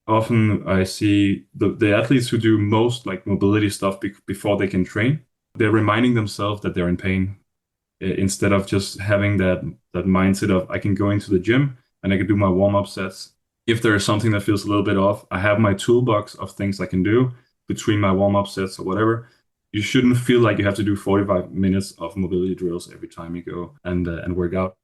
often I see the athletes who do most like mobility stuff before they can train, they're reminding themselves that they're in pain instead of just having that mindset of I can go into the gym and I can do my warm-up sets. If there is something that feels a little bit off, I have my toolbox of things I can do between my warm-up sets or whatever. You shouldn't feel like you have to do 45 minutes of mobility drills every time you go and work out.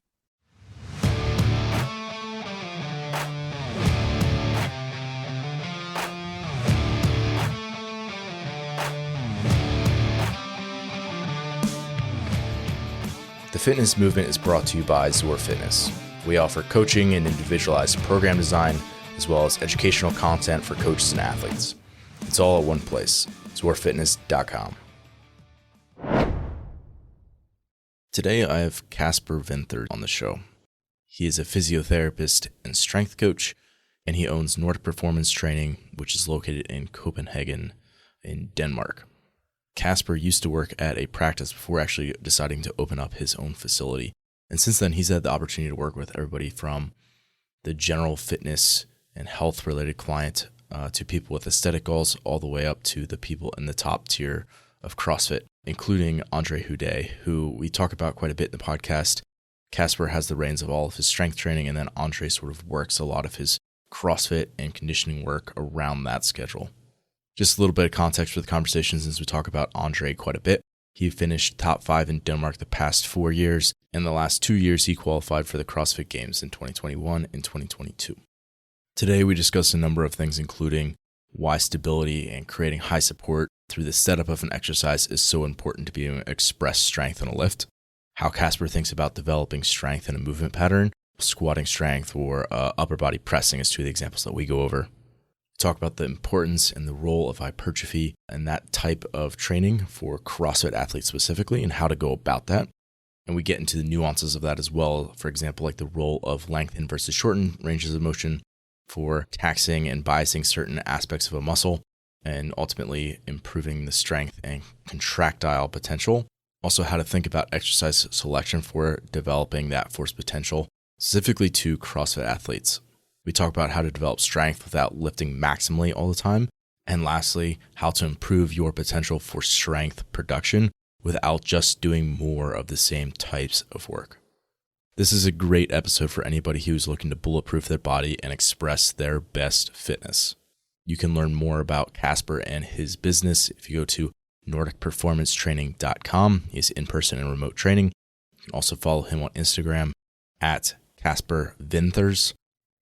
The fitness movement is brought to you by Zor Fitness. We offer coaching and individualized program design, as well as educational content for coaches and athletes. It's all at one place, zorfitness.com. Today I have Kasper Vinther on the show. He is a physiotherapist and strength coach, and he owns Nordic Performance Training, which is located in Copenhagen in Denmark. Kasper used to work at a practice before actually deciding to open up his own facility. And since then, he's had the opportunity to work with everybody from the general fitness and health related client to people with aesthetic goals, all the way up to the people in the top tier of CrossFit, including Houdet, who we talk about quite a bit in the podcast. Kasper has the reins of all of his strength training, and then Andre sort of works a lot of his CrossFit and conditioning work around that schedule. Just a little bit of context for the conversation since we talk about Andre quite a bit. He finished top 5 in Denmark the past 4 years. In the last 2 years, he qualified for the CrossFit Games in 2021 and 2022. Today, we discuss a number of things, including why stability and creating high support through the setup of an exercise is so important to be able to express strength in a lift, how Kasper thinks about developing strength in a movement pattern, squatting strength or upper body pressing is two of the examples that we go over. Talk about the importance and the role of hypertrophy and that type of training for CrossFit athletes specifically and how to go about that. And we get into the nuances of that as well. For example, like the role of lengthen versus shorten ranges of motion for taxing and biasing certain aspects of a muscle and ultimately improving the strength and contractile potential. Also, how to think about exercise selection for developing that force potential, specifically to CrossFit athletes. We talk about how to develop strength without lifting maximally all the time. And lastly, how to improve your potential for strength production without just doing more of the same types of work. This is a great episode for anybody who's looking to bulletproof their body and express their best fitness. You can learn more about Kasper and his business if you go to NordicPerformanceTraining.com. He's in-person and remote training. You can also follow him on Instagram at Kasper Vinthers,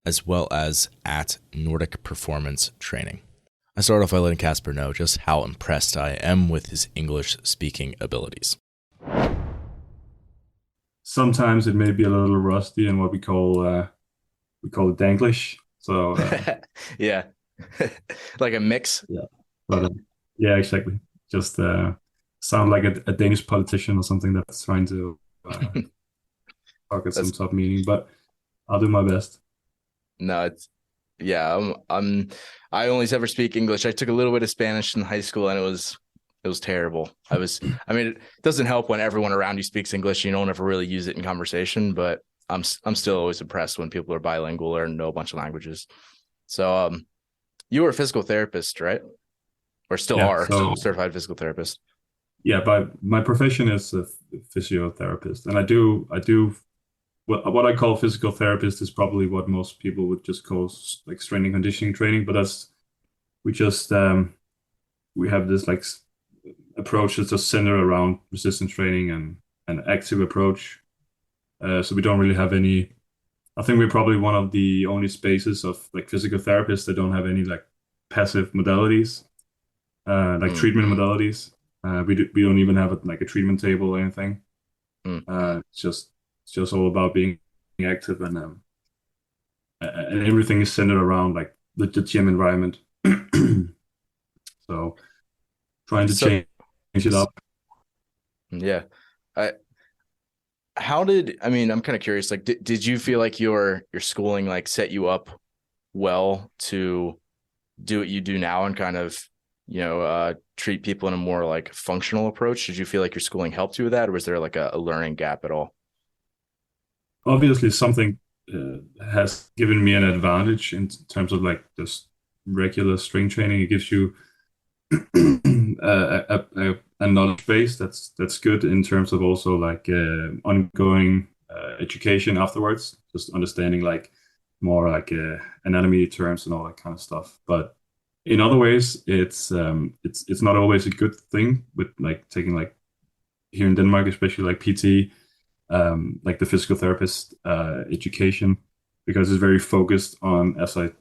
as well as at Nordic Performance Training. I start off by letting Kasper know just how impressed I am with his English speaking abilities. Sometimes it may be a little rusty in what we call Danglish. So Yeah, like a mix. yeah, but yeah, exactly. Just sound like a Danish politician or something that's trying to talk at some That's top meeting. But I'll do my best. no, it's yeah. I only ever speak English. I took a little bit of Spanish in high school, and it was terrible. I mean, it doesn't help when everyone around you speaks English. You don't ever really use it in conversation, but I'm still always impressed when people are bilingual or know a bunch of languages. So, you were a physical therapist, right? Or still Yeah. are So certified physical therapist. yeah, but my profession is a physiotherapist, and I do what I call physical therapist is probably what most people would just call like strength and conditioning training. But that's we just we have this like approach that's just centered around resistance training and an active approach. So we don't really have any. I think we're probably one of the only spaces of like physical therapists that don't have any like passive modalities, like Mm, treatment modalities. We don't even have like a treatment table or anything. mm. It's just all about being active and everything is centered around like the gym environment. So trying to So, change it up. yeah. I I mean, I'm kind of curious, like, did you feel like your schooling like set you up well to do what you do now and kind of, treat people in a more like functional approach? Did you feel like your schooling helped you with that, or was there like a learning gap at all? Obviously, something has given me an advantage in terms of like just regular strength training. It gives you a knowledge base that's good in terms of also like ongoing education afterwards, just understanding like more like anatomy terms and all that kind of stuff. But in other ways, it's not always a good thing with like taking like here in Denmark, especially like PT, like the physical therapist education, because it's very focused on, as I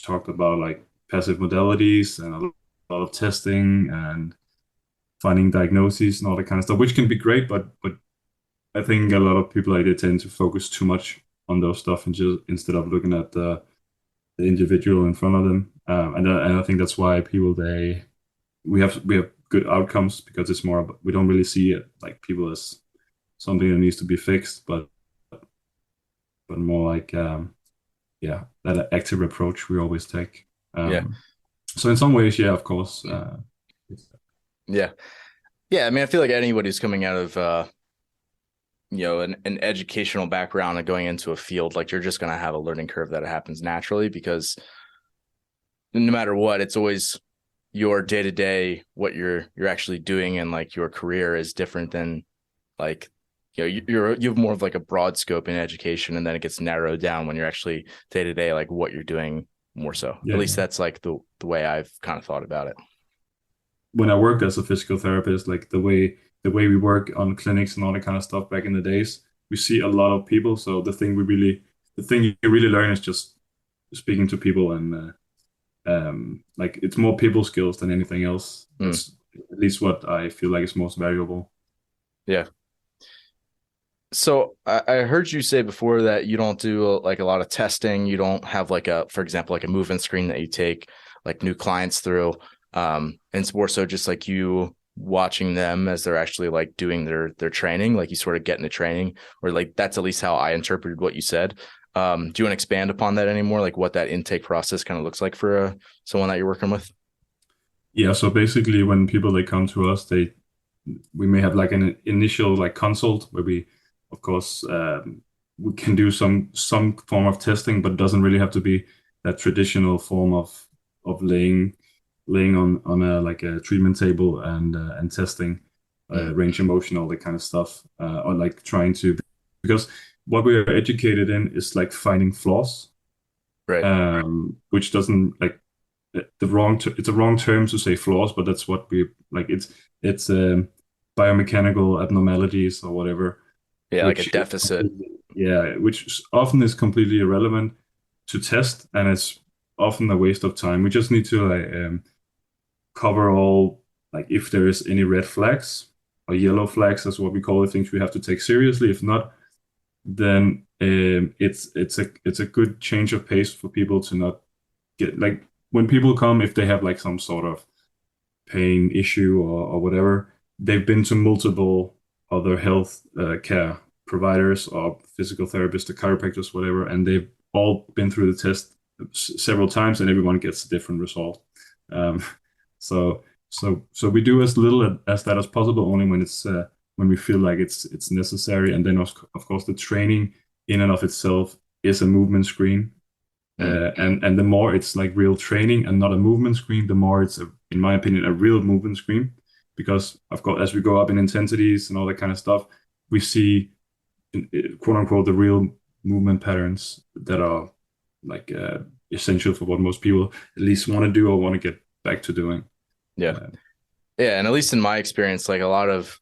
talked about, like passive modalities and a lot of testing and finding diagnoses and all that kind of stuff, which can be great, but I think a lot of people like they tend to focus too much on those stuff and just instead of looking at the individual in front of them. And I think that's why people we have good outcomes because it's more we don't really see it like people as something that needs to be fixed, but more like yeah, that active approach we always take. Yeah. So in some ways, yeah, of course. Yeah. Yeah. I mean, I feel like anybody who's coming out of, an educational background and going into a field, like you're just going to have a learning curve that happens naturally because no matter what, it's always your day to day, what you're actually doing and like your career is different than like, you have more of like a broad scope in education and then it gets narrowed down when you're actually day to day, like what you're doing more so. Yeah, At least that's like the way I've kind of thought about it. when I worked as a physical therapist, like the way we work on clinics and all that kind of stuff back in the days, we see a lot of people. So the thing you really learn is just speaking to people and like it's more people skills than anything else. That's at least what I feel like is most valuable. Yeah. So I heard you say before that you don't do like a lot of testing. You don't have like for example, like a movement screen that you take like new clients through. And it's more so just like you watching them as they're actually like doing their training, like you sort of get into training, or like that's at least how I interpreted what you said. Do you want to expand upon that anymore? Like what that intake process kind of looks like for someone that you're working with? Yeah, so basically when people they come to us, we may have like an initial like consult where we of course we can do some form of testing, but it doesn't really have to be that traditional form of laying on a like a treatment table and testing range of motion, all that kind of stuff, or like trying to because what we are educated in is like finding flaws, Right. which doesn't like it's a wrong term to say flaws, but that's what we like. It's biomechanical abnormalities or whatever, Yeah, like a which deficit. yeah, which often is completely irrelevant to test, and it's often a waste of time. We just need to like cover all like if there is any red flags or yellow flags, that's what we call it, things we have to take seriously. If not, then it's a good change of pace for people to not get like when people come if they have like some sort of pain issue or whatever, they've been to multiple other health care providers or physical therapists or chiropractors, whatever, and they've all been through the test several times, and everyone gets a different result. Um, so we do as little as that as possible, only when we feel like it's necessary, and then of course the training in and of itself is a movement screen. And the more it's like real training and not a movement screen, the more it's, in my opinion, a real movement screen. Because of course, as we go up in intensities and all that kind of stuff, we see, quote unquote, the real movement patterns that are like essential for what most people at least want to do or want to get back to doing. Yeah. Yeah. And at least in my experience, like a lot of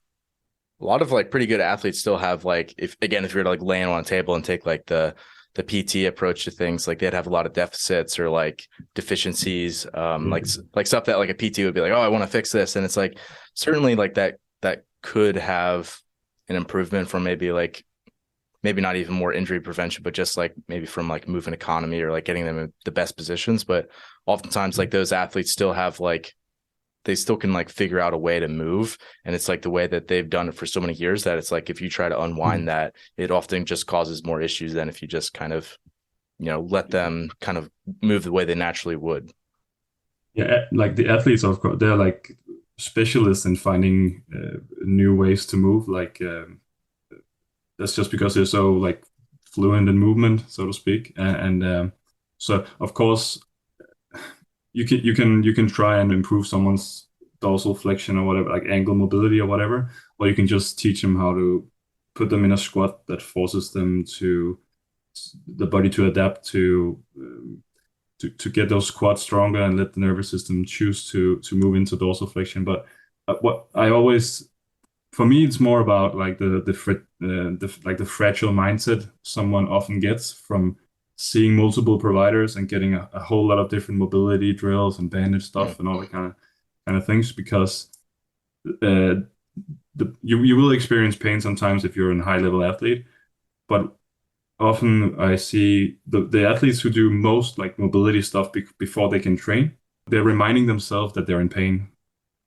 like pretty good athletes still have like, if you're like laying on a table and take like the PT approach to things, like they'd have a lot of deficits or like deficiencies, like stuff that like a PT would be like, oh, I want to fix this. And it's like, certainly like that could have an improvement from maybe not even more injury prevention, but just like maybe from like movement economy or like getting them in the best positions. But oftentimes like those athletes still have like, they still can like figure out a way to move. And it's like the way that they've done it for so many years that it's like, if you try to unwind that, it often just causes more issues than if you just kind of, let them kind of move the way they naturally would. Yeah, like the athletes, of course, they're like specialists in finding new ways to move. Like that's just because they're so like fluent in movement, so to speak. And so, of course, you can try and improve someone's dorsal flexion or whatever, like ankle mobility or whatever, or you can just teach them how to put them in a squat that forces them to the body to adapt to get those quads stronger and let the nervous system choose to move into dorsal flexion. But what I always for me, it's more about like the fragile mindset someone often gets from seeing multiple providers and getting a whole lot of different mobility drills and bandage stuff and all that kind of things. Because you will experience pain sometimes if you're a high level athlete, but often I see the athletes who do most like mobility stuff before they can train, they're reminding themselves that they're in pain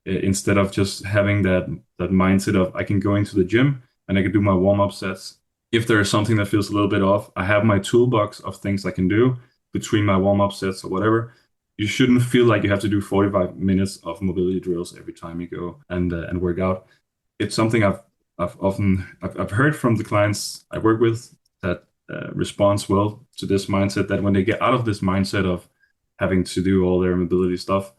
instead of just having that mindset of I can go into the gym and I can do my warm-up sets. If there is something that feels a little bit off, I have my toolbox of things I can do between my warm-up sets or whatever. You shouldn't feel like you have to do 45 minutes of mobility drills every time you go and work out. It's something I've heard from the clients I work with that responds well to this mindset, that when they get out of this mindset of having to do all their mobility stuff,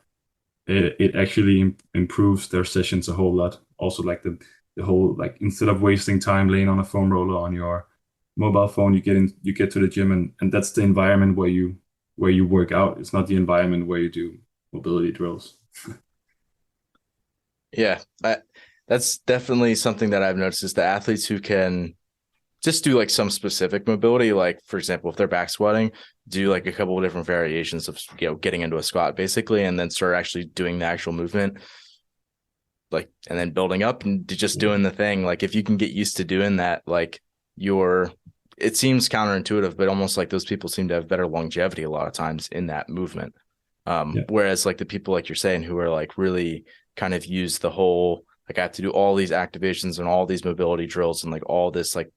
it actually improves their sessions a whole lot. Also, like the whole, like, instead of wasting time laying on a foam roller on your mobile phone, you get to the gym, and that's the environment where you work out. It's not the environment where you do mobility drills. Yeah, that's definitely something that I've noticed is the athletes who can just do like some specific mobility, like for example, if they're back squatting, do like a couple of different variations of, getting into a squat basically, and then start actually doing the actual movement, like, and then building up and just doing the thing. Like if you can get used to doing that, like it seems counterintuitive, but almost like those people seem to have better longevity a lot of times in that movement. Whereas like the people like you're saying who are like really kind of use the whole, like I have to do all these activations and all these mobility drills and like all this, like,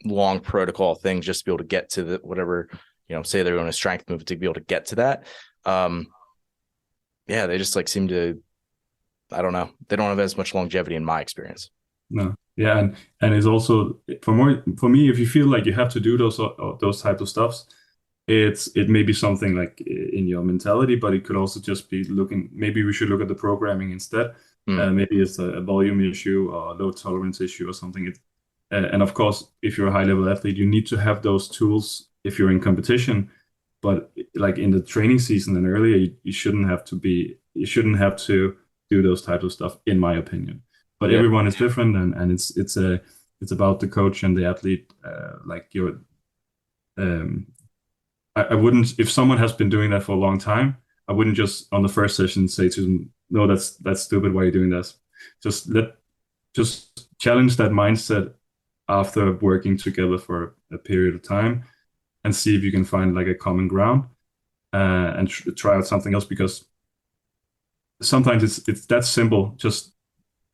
long protocol thing just to be able to get to the whatever, say they're doing a strength move to be able to get to that. They just like seem to, I don't know, they don't have as much longevity in my experience. No. Yeah, and it's also for me, if you feel like you have to do those type of stuffs, it may be something like in your mentality, but it could also just be maybe we should look at the programming instead. Maybe it's a volume issue or a load tolerance issue or something. And of course, if you're a high level athlete, you need to have those tools if you're in competition. But like in the training season and earlier, you shouldn't have to do those types of stuff, in my opinion. But everyone is different, and it's about the coach and the athlete. I wouldn't, if someone has been doing that for a long time, I wouldn't just on the first session say to them, no, that's stupid. Why are you doing this? Just challenge that mindset after working together for a period of time, and see if you can find like a common ground, and try out something else, because sometimes it's that simple. Just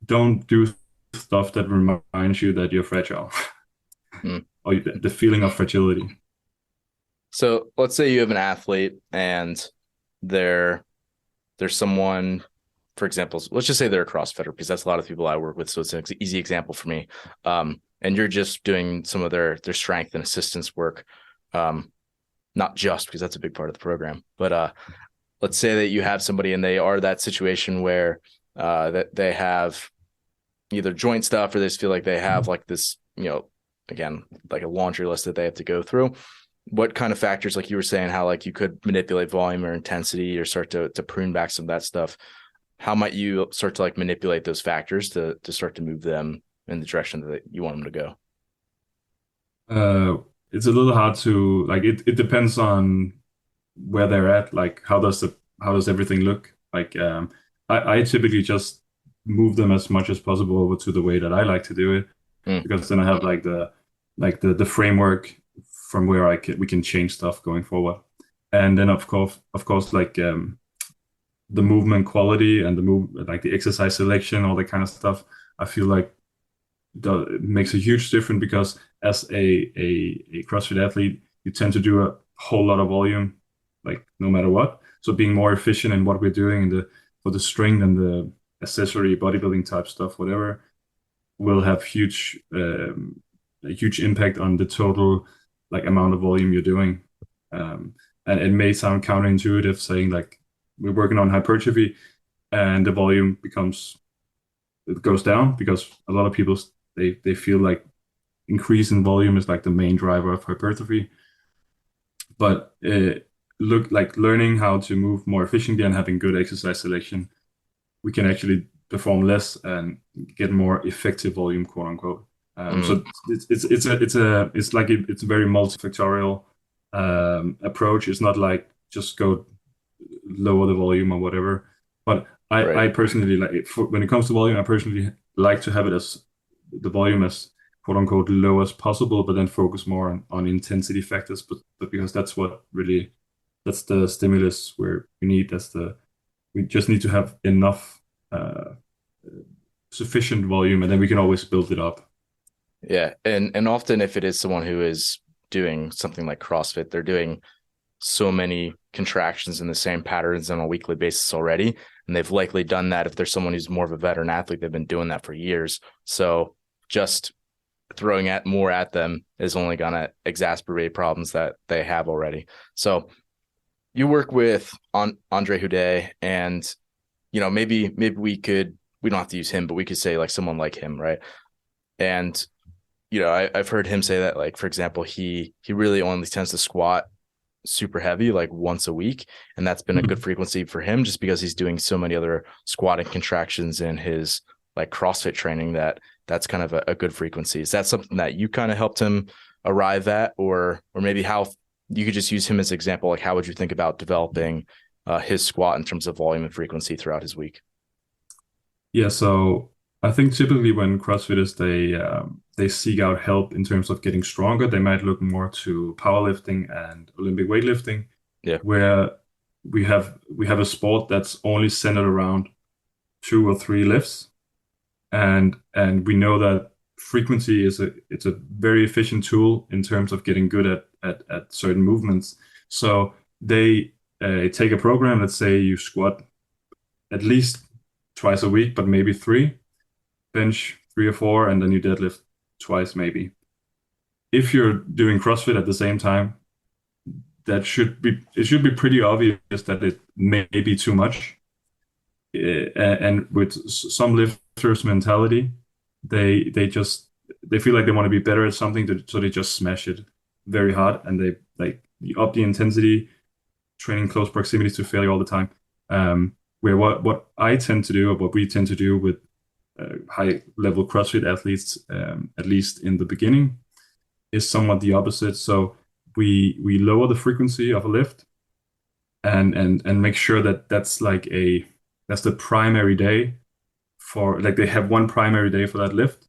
don't do stuff that reminds you that you're fragile or the feeling of fragility. So let's say you have an athlete and there's someone, for example, let's just say they're a CrossFitter, because that's a lot of people I work with. So it's an easy example for me. And you're just doing some of their strength and assistance work. Not just because that's a big part of the program, but let's say that you have somebody and they are that situation where that they have either joint stuff or they just feel like they have like this, again, like a laundry list that they have to go through. What kind of factors, like you were saying, how like you could manipulate volume or intensity or start to prune back some of that stuff? How might you start to like manipulate those factors to start to move them in the direction that you want them to go? It's a little hard to like. It depends on where they're at. Like how does everything look? Like I typically just move them as much as possible over to the way that I like to do it, because then I have like the framework from where we can change stuff going forward. And then of course like the movement quality and the exercise selection, all that kind of stuff, I feel like it makes a huge difference, because as a CrossFit athlete, you tend to do a whole lot of volume, like no matter what. So being more efficient in what we're doing for the strength and the accessory bodybuilding type stuff, whatever, will have a huge impact on the total like amount of volume you're doing. And it may sound counterintuitive saying like we're working on hypertrophy, and the volume it goes down because a lot of people they feel like increase in volume is like the main driver of hypertrophy. But look like learning how to move more efficiently and having good exercise selection, we can actually perform less and get more effective volume, quote unquote. Mm, So it's a very multifactorial approach. It's not like just go lower the volume or whatever. But right. I personally when it comes to volume, I personally like to have it as the volume as quote unquote low as possible, but then focus more on intensity factors. But because that's the stimulus where we just need to have enough uh, sufficient volume, and then we can always build it up. Yeah. And often if it is someone who is doing something like CrossFit, they're doing so many contractions in the same patterns on a weekly basis already. And they've likely done that if there's someone who's more of a veteran athlete, they've been doing that for years. So just throwing more at them is only going to exacerbate problems that they have already. So you work with Andre Houdet, and maybe we don't have to use him, but we could say like someone like him, right? And I've heard him say that, like, for example, he really only tends to squat super heavy like once a week, and that's been a good frequency for him just because he's doing so many other squatting contractions in his like CrossFit training that's kind of a good frequency. Is that something that you kind of helped him arrive at, or maybe how you could just use him as an example? Like, how would you think about developing his squat in terms of volume and frequency throughout his week? Yeah, so I think typically when CrossFitters they seek out help in terms of getting stronger, they might look more to powerlifting and Olympic weightlifting, Yeah. where we have a sport that's only centered around 2 or 3 lifts, and we know that frequency it's a very efficient tool in terms of getting good at certain movements. So they take a program. Let's say you squat at least twice a week, but maybe three, bench 3 or 4, and then you deadlift twice maybe. If you're doing CrossFit at the same time, it should be pretty obvious that it may be too much. And with some lifters' mentality, they feel like they want to be better at something, so they just smash it very hard, and they like up the intensity, training close proximity to failure all the time. Where what I tend to do, or what we tend to do with high level CrossFit athletes, at least in the beginning, is somewhat the opposite. So we lower the frequency of a lift, and make sure that that's the primary day for, like, they have one primary day for that lift,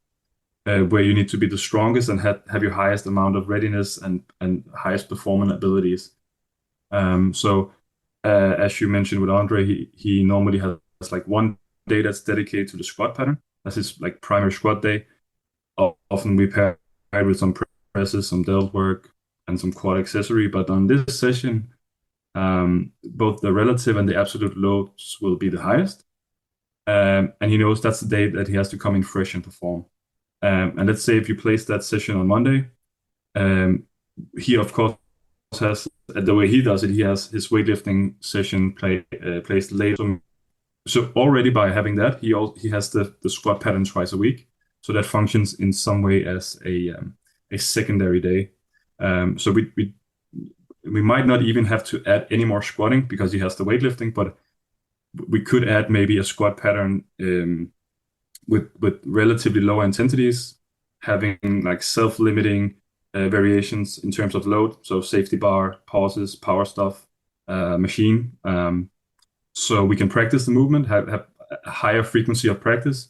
where you need to be the strongest and have your highest amount of readiness and highest performance abilities. So as you mentioned with Andre, he normally has like one day that's dedicated to the squat pattern. That's his like primary squat day. Often we pair it with some presses, some delt work, and some quad accessory. But on this session, both the relative and the absolute loads will be the highest. And he knows that's the day that he has to come in fresh and perform. And let's say if you place that session on Monday, um, he of course has, the way he does it, he has his weightlifting session placed later. So already by having that, he has the squat pattern twice a week. So that functions in some way as a secondary day. So we might not even have to add any more squatting because he has the weightlifting, but we could add maybe a squat pattern with relatively lower intensities, having like self-limiting variations in terms of load. So safety bar, pauses, power stuff, machine. So we can practice the movement, have a higher frequency of practice,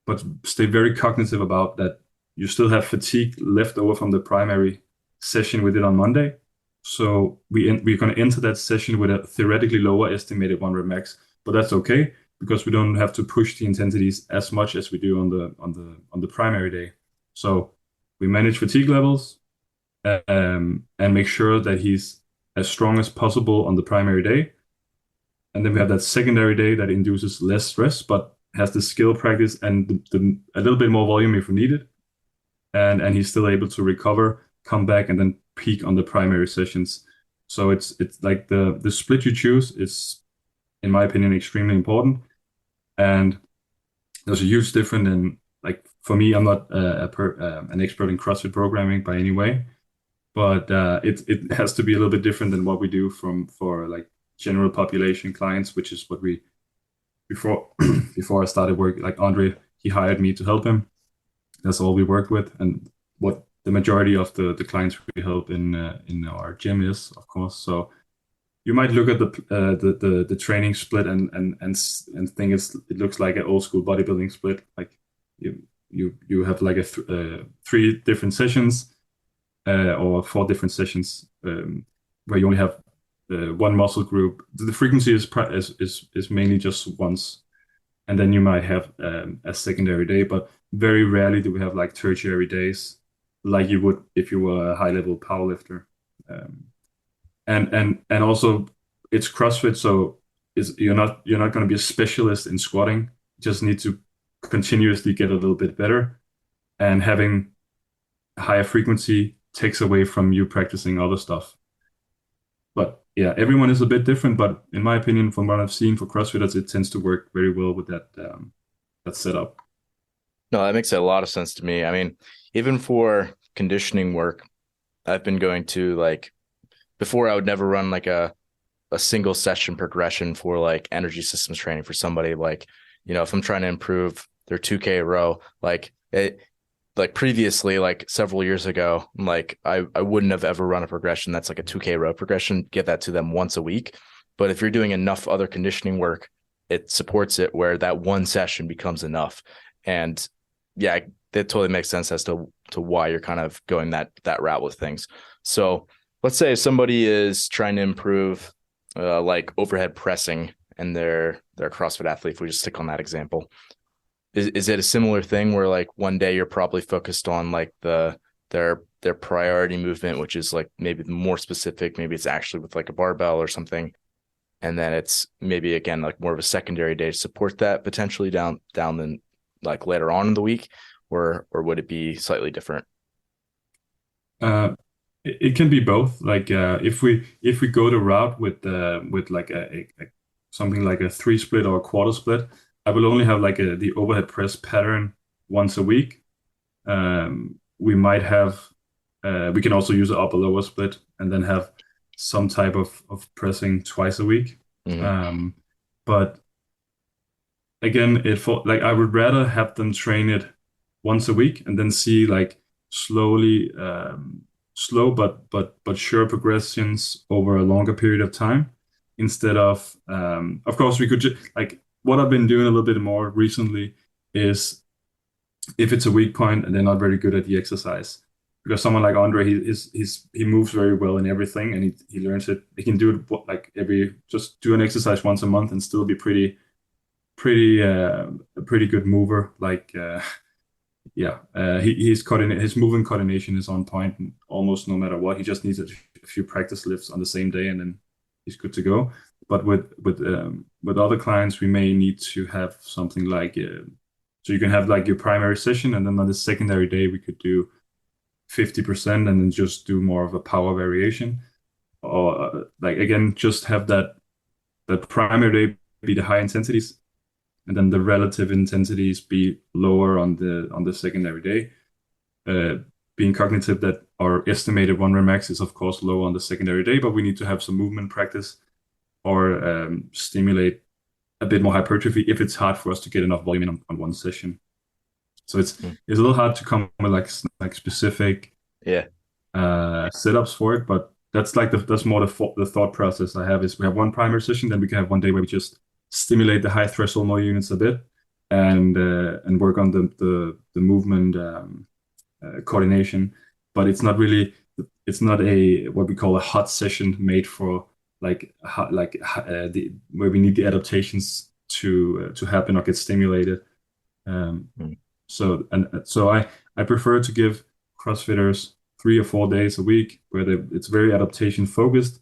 but stay very cognitive about that. You still have fatigue left over from the primary session we did on Monday. So we're going to enter that session with a theoretically lower estimated 1 rep max, but that's okay because we don't have to push the intensities as much as we do on the primary day. So we manage fatigue levels, and make sure that he's as strong as possible on the primary day. And then we have that secondary day that induces less stress, but has the skill practice and a little bit more volume if we need it. And he's still able to recover, come back, and then peak on the primary sessions. So it's like the split you choose is in my opinion, extremely important. And there's a huge difference in, like, for me, I'm not an expert in CrossFit programming by any way, but it has to be a little bit different than what we do for like general population clients, which is what we before before I started work. Like Andre, he hired me to help him. That's all we worked with, and what the majority of the clients we help in our gym is, of course. So you might look at the training split and think it looks like an old school bodybuilding split. Like you have like three different sessions or four different sessions where you only have one muscle group. The frequency is mainly just once, and then you might have a secondary day, but very rarely do we have like tertiary days like you would if you were a high level powerlifter. And also it's CrossFit, so you're not going to be a specialist in squatting. You just need to continuously get a little bit better, and having higher frequency takes away from you practicing other stuff. But yeah, everyone is a bit different. But in my opinion, from what I've seen for CrossFitters, it tends to work very well with that setup. No, that makes a lot of sense to me. I mean, even for conditioning work, I've been going to like, before I would never run like a single session progression for like energy systems training for somebody. Like, you know, if I'm trying to improve their 2K row, like previously, like several years ago, like I wouldn't have ever run a progression that's like a 2K row progression, give that to them once a week. But if you're doing enough other conditioning work, it supports it where that one session becomes enough. And yeah, that totally makes sense as to why you're kind of going that route with things. So let's say somebody is trying to improve like overhead pressing and they're a CrossFit athlete, if we just stick on that example. Is it a similar thing where like one day you're probably focused on like their priority movement, which is like maybe more specific, maybe it's actually with like a barbell or something, and then it's maybe again like more of a secondary day to support that potentially down then like later on in the week, or would it be slightly different? It can be both. Like if we go the route with like a something like a 3 split or a quarter split, I will only have like the overhead press pattern once a week. We might have we can also use an upper lower split and then have some type of pressing twice a week. Mm-hmm. But again, like I would rather have them train it once a week and then see like slowly slow but sure progressions over a longer period of time, instead of course we could just like what I've been doing a little bit more recently is if it's a weak point and they're not very good at the exercise, because someone like Andre, he moves very well in everything, and he learns it. He can do it like just do an exercise once a month and still be a pretty good mover. Like yeah, his movement coordination is on point almost no matter what. He just needs a few practice lifts on the same day, and then he's good to go. But with other clients, we may need to have something like so you can have like your primary session, and then on the secondary day we could do 50% and then just do more of a power variation, or like again just have that primary day be the high intensities, and then the relative intensities be lower on the secondary day. Being cognitive that our estimated 1 rep max is of course low on the secondary day, but we need to have some movement practice or stimulate a bit more hypertrophy if it's hard for us to get enough volume in on one session. So it's a little hard to come with like specific setups for it, but that's more the thought process I have. Is we have one primary session, then we can have one day where we just stimulate the high threshold more units a bit and work on the movement coordination. But it's not a what we call a hot session made for where we need the adaptations to happen or get stimulated. So I prefer to give CrossFitters 3 or 4 days a week where it's very adaptation focused.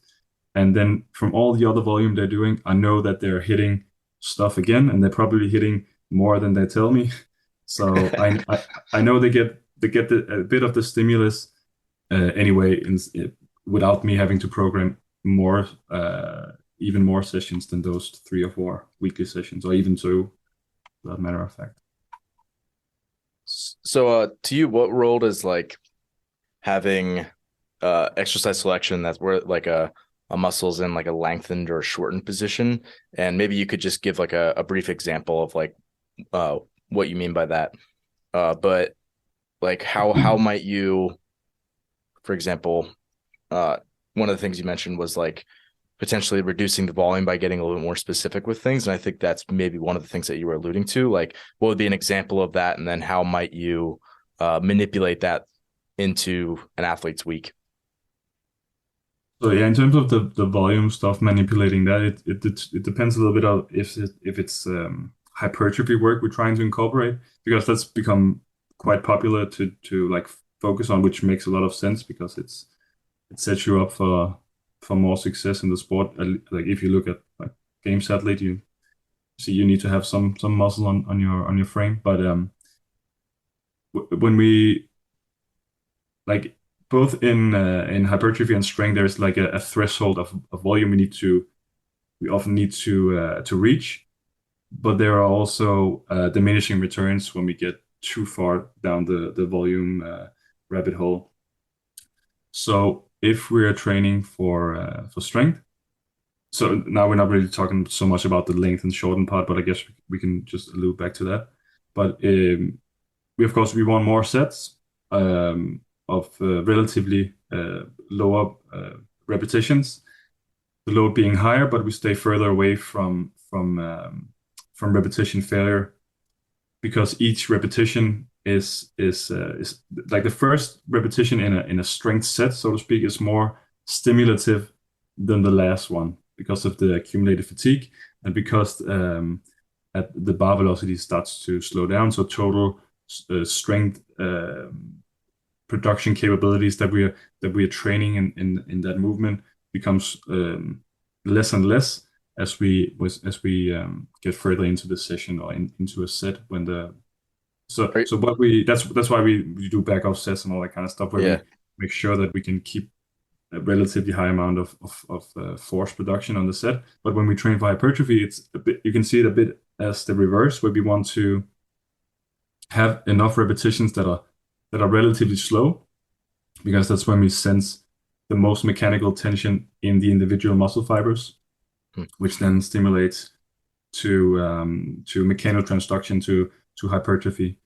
And then from all the other volume they're doing, I know that they're hitting stuff again, and they're probably hitting more than they tell me. So I know they get a bit of the stimulus anyway, without me having to program more even more sessions than those 3 or 4 weekly sessions, or even 2, for that matter of fact. So, to you, what role does like having exercise selection that's where like a muscle's in like a lengthened or shortened position, and maybe you could just give like a brief example of like what you mean by that. But like how might you, for example, one of the things you mentioned was like potentially reducing the volume by getting a little bit more specific with things. And I think that's maybe one of the things that you were alluding to. Like, what would be an example of that? And then how might you manipulate that into an athlete's week? So yeah, in terms of the volume stuff, manipulating that, it depends a little bit on if it's hypertrophy work we're trying to incorporate, because that's become quite popular to like focus on, which makes a lot of sense because it sets you up for more success in the sport. Like if you look at like games athlete, you see you need to have some muscle on your frame. But when we like both in hypertrophy and strength, there's like a threshold of volume we often need to reach, but there are also diminishing returns when we get too far down the volume rabbit hole. So if we're training for strength, so now we're not really talking so much about the length and shorten part, but I guess we can just allude back to that. But we of course we want more sets of relatively lower repetitions, the load being higher, but we stay further away from repetition failure, because each repetition is like the first repetition in a strength set, so to speak, is more stimulative than the last one because of the accumulated fatigue and because at the bar velocity starts to slow down. So total strength production capabilities that we are training in that movement becomes less and less as we get further into the session or into a set when the that's why we do back off sets and all that kind of stuff, where we make sure that we can keep a relatively high amount of force production on the set. But when we train for hypertrophy, it's a bit, you can see it a bit as the reverse, where we want to have enough repetitions that are relatively slow, because that's when we sense the most mechanical tension in the individual muscle fibers, which then stimulates to mechanotransduction to hypertrophy.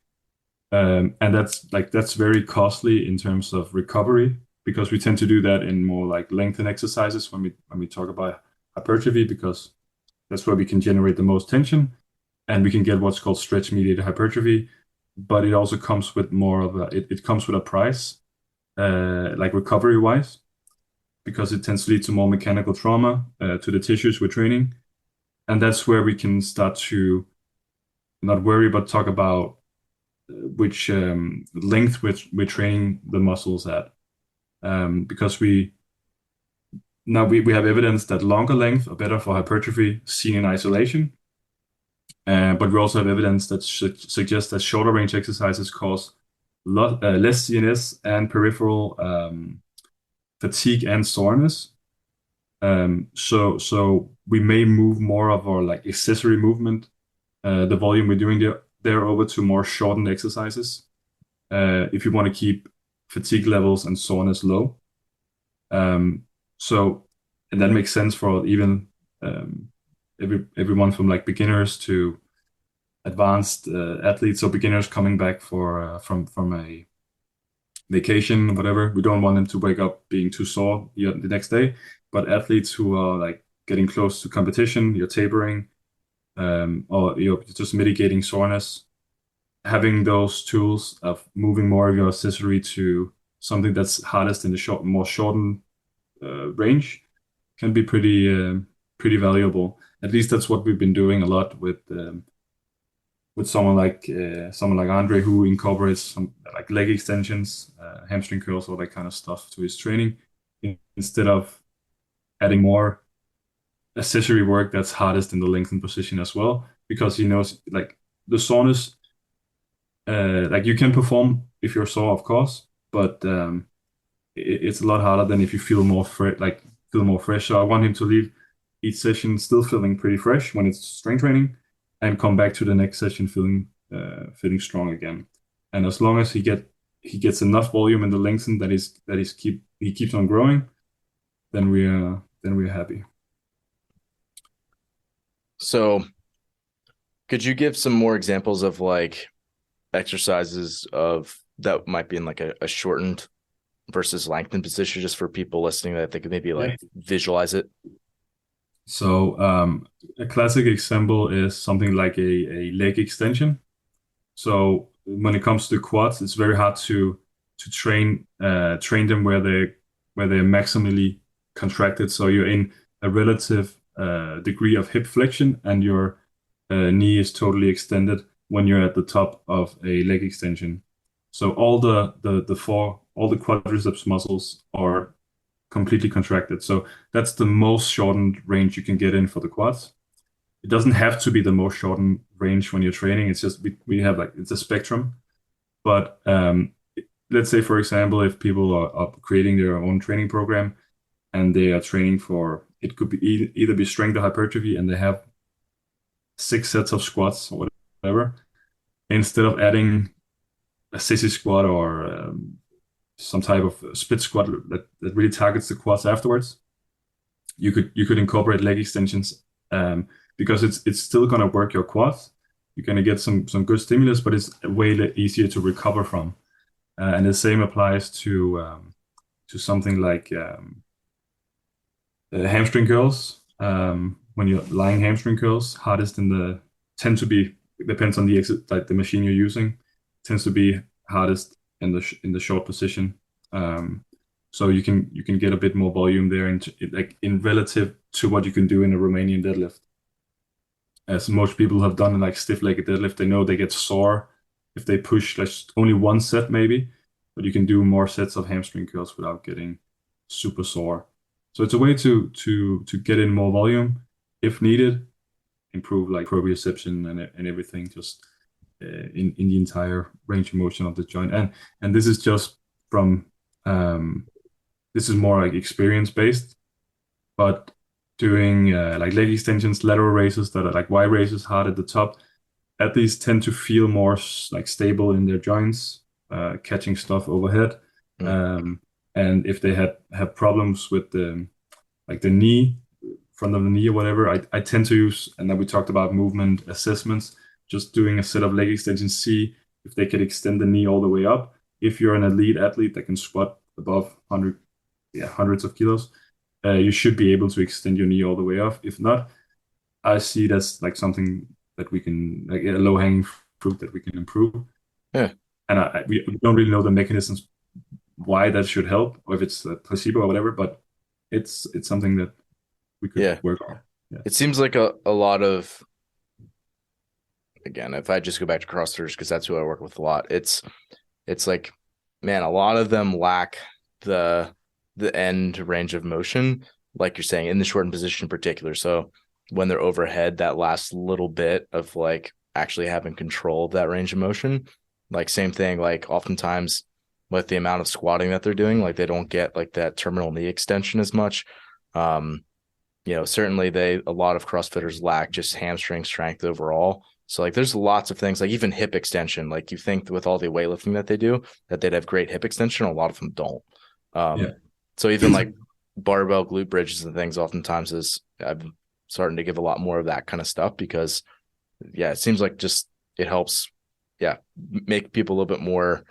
And that's very costly in terms of recovery, because we tend to do that in more like lengthened exercises when we talk about hypertrophy, because that's where we can generate the most tension and we can get what's called stretch mediated hypertrophy. But it also comes with more of it comes with a price, like recovery wise, because it tends to lead to more mechanical trauma to the tissues we're training. And that's where we can start to not worry, but talk about which length we're training the muscles at. Because we have evidence that longer length are better for hypertrophy seen in isolation. But we also have evidence that suggests that shorter range exercises cause less CNS and peripheral fatigue and soreness. So we may move more of our like accessory movement, the volume we're doing there over to more shortened exercises, if you want to keep fatigue levels and soreness low. So, and that makes sense for even everyone from like beginners to advanced athletes. So beginners coming back from a vacation, whatever. We don't want them to wake up being too sore the next day. But athletes who are like getting close to competition, you're tapering, or you're just mitigating soreness, having those tools of moving more of your accessory to something that's hardest in the more shortened range can be pretty valuable. At least that's what we've been doing a lot with someone like Andre, who incorporates some like leg extensions, hamstring curls, all that kind of stuff to his training, instead of adding more accessory work that's hardest in the lengthened position as well, because he knows like the soreness, like you can perform if you're sore, of course, but it's a lot harder than if you feel more fresh. So I want him to leave each session still feeling pretty fresh when it's strength training, and come back to the next session feeling strong again. And as long as he gets enough volume in the lengthen he keeps on growing, then we're happy. So could you give some more examples of like exercises of that might be in like a shortened versus lengthened position, just for people listening that they could maybe like visualize it? So a classic example is something like a leg extension. So when it comes to quads, it's very hard to train them where they're maximally contracted. So you're in a relative degree of hip flexion, and your knee is totally extended when you're at the top of a leg extension. So all the quadriceps muscles are completely contracted. So that's the most shortened range you can get in for the quads. It doesn't have to be the most shortened range when you're training. It's just we have like it's a spectrum. But let's say, for example, if people are creating their own training program and they are training for, it could be either be strength or hypertrophy, and they have 6 sets of squats or whatever, instead of adding a sissy squat or some type of split squat that really targets the quads afterwards, you could incorporate leg extensions, because it's still going to work your quads. You're going to get some good stimulus, but it's way easier to recover from. And the same applies to something like hamstring curls. When you're lying hamstring curls, hardest tend to be, depends on the machine you're using, tends to be hardest in the short position. So you can get a bit more volume there, in relative to what you can do in a Romanian deadlift. As most people have done in like stiff-legged deadlift, they know they get sore if they push like only one set maybe, but you can do more sets of hamstring curls without getting super sore. So it's a way to get in more volume if needed, improve like proprioception and everything, just in the entire range of motion of the joint. And this is just from this is more like experience based, but doing like leg extensions, lateral raises that are like Y raises hard at the top, athletes tend to feel more like stable in their joints, catching stuff overhead. And if they have problems with the knee, front of the knee or whatever, I tend to use, and then we talked about movement assessments, just doing a set of leg extensions, see if they can extend the knee all the way up. If you're an elite athlete that can squat above hundreds of kilos, you should be able to extend your knee all the way off. If not, I see that's like something that we can, like a low-hanging fruit that we can improve. Yeah. And we don't really know the mechanisms why that should help, or if it's a placebo or whatever, but it's something that we could work on. Yeah. It seems like a lot of, again, if I just go back to CrossFitters, because that's who I work with a lot, it's like, man, a lot of them lack the end range of motion, like you're saying, in the shortened position in particular. So when they're overhead, that last little bit of like actually having control of that range of motion, like same thing, like oftentimes with the amount of squatting that they're doing, like they don't get like that terminal knee extension as much. Certainly a lot of CrossFitters lack just hamstring strength overall. So like there's lots of things, like even hip extension, like you think with all the weightlifting that they do that they'd have great hip extension. A lot of them don't. So even like barbell glute bridges and things, oftentimes I'm starting to give a lot more of that kind of stuff, because it seems like just it helps make people a little bit more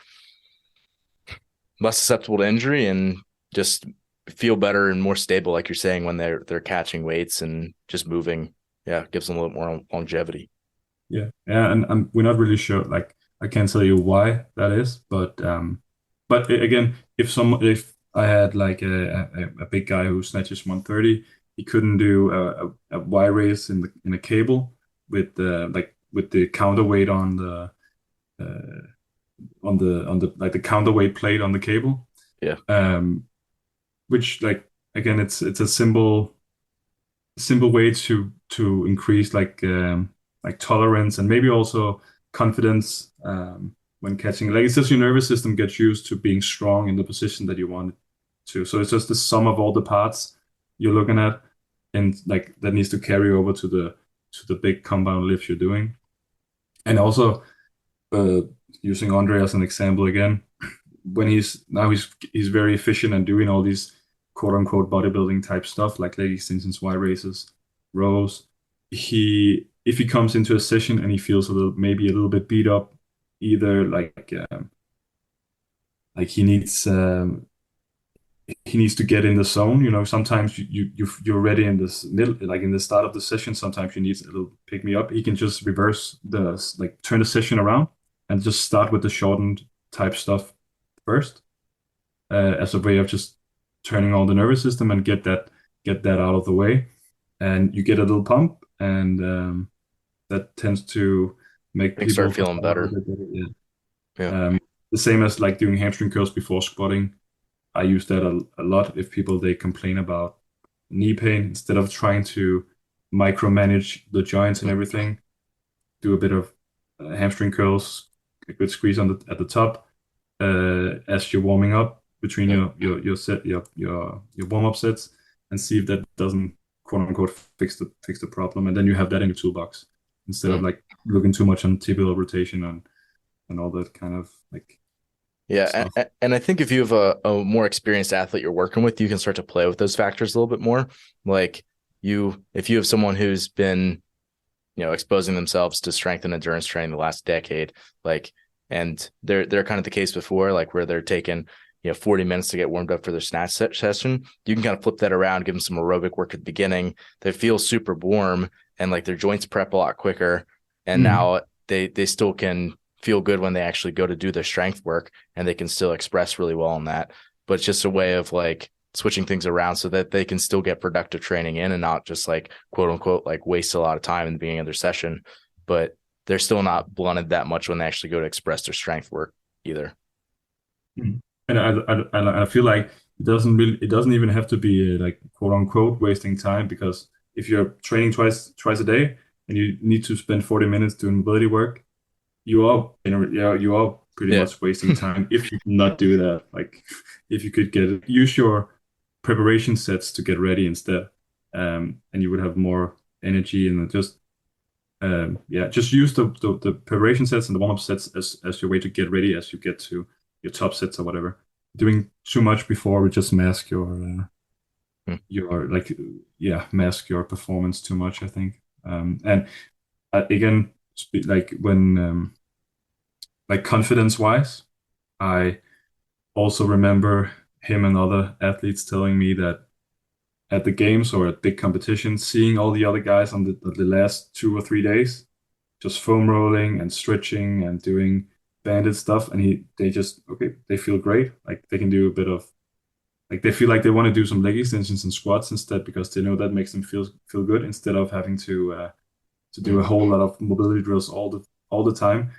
less susceptible to injury and just feel better and more stable, like you're saying, when they're catching weights and just moving. Gives them a little more longevity. And we're not really sure, like I can't tell you why that is, but again, if I had like a big guy who snatches 130, he couldn't do a Y raise in a cable with the counterweight on the like the counterweight plate on the cable. Which, like, again, it's a simple way to increase like tolerance and maybe also confidence when catching. Like, it's just your nervous system gets used to being strong in the position that you want it to. So it's just the sum of all the parts you're looking at. and like that needs to carry over to the big compound lifts you're doing. And also, uh, using Andre as an example again, when he's very efficient and doing all these quote unquote bodybuilding type stuff like leg extensions, Y raises, rows. If he comes into a session and he feels maybe a little bit beat up, either like he needs to get in the zone. Sometimes you're ready in this middle, like in the start of the session. Sometimes you need a little pick me up. He can just turn the session around and just start with the shortened type stuff first, as a way of just turning on the nervous system and get that out of the way, and you get a little pump, and that tends to make people start feeling better. Yeah. Yeah. The same as like doing hamstring curls before squatting. I use that a lot if people they complain about knee pain. Instead of trying to micromanage the joints and everything, do a bit of hamstring curls, a good squeeze at the top, as you're warming up between your warm up sets, and see if that doesn't quote unquote fix the problem, and then you have that in your toolbox instead of like looking too much on tibial rotation and all that kind of like. Yeah, and I think if you have a more experienced athlete you're working with, you can start to play with those factors a little bit more. Like if you have someone who's been, exposing themselves to strength and endurance training the last decade, and they're kind of the case before, like where they're taking 40 minutes to get warmed up for their snatch session, you can kind of flip that around, give them some aerobic work at the beginning. They feel super warm and like their joints prep a lot quicker, and now they still can feel good when they actually go to do their strength work, and they can still express really well on that. But it's just a way of like switching things around so that they can still get productive training in and not just like quote unquote like waste a lot of time in the beginning of their session, but they're still not blunted that much when they actually go to express their strength work either. And I feel like it doesn't even have to be like quote unquote wasting time, because if you're training twice a day and you need to spend 40 minutes doing mobility work, you are pretty much wasting time if you cannot do that. Like if you could use your preparation sets to get ready instead, and you would have more energy, and just use the preparation sets and the warm-up sets as your way to get ready as you get to your top sets or whatever. Doing too much before would just mask mask your performance too much, I think. And again, like when like confidence wise, I also remember him and other athletes telling me that at the games or at big competitions, seeing all the other guys on the last 2 or 3 days just foam rolling and stretching and doing banded stuff, and they feel great. Like they can do a bit of, like they feel like they want to do some leg extensions and squats instead, because they know that makes them feel good, instead of having to do a whole lot of mobility drills all the time.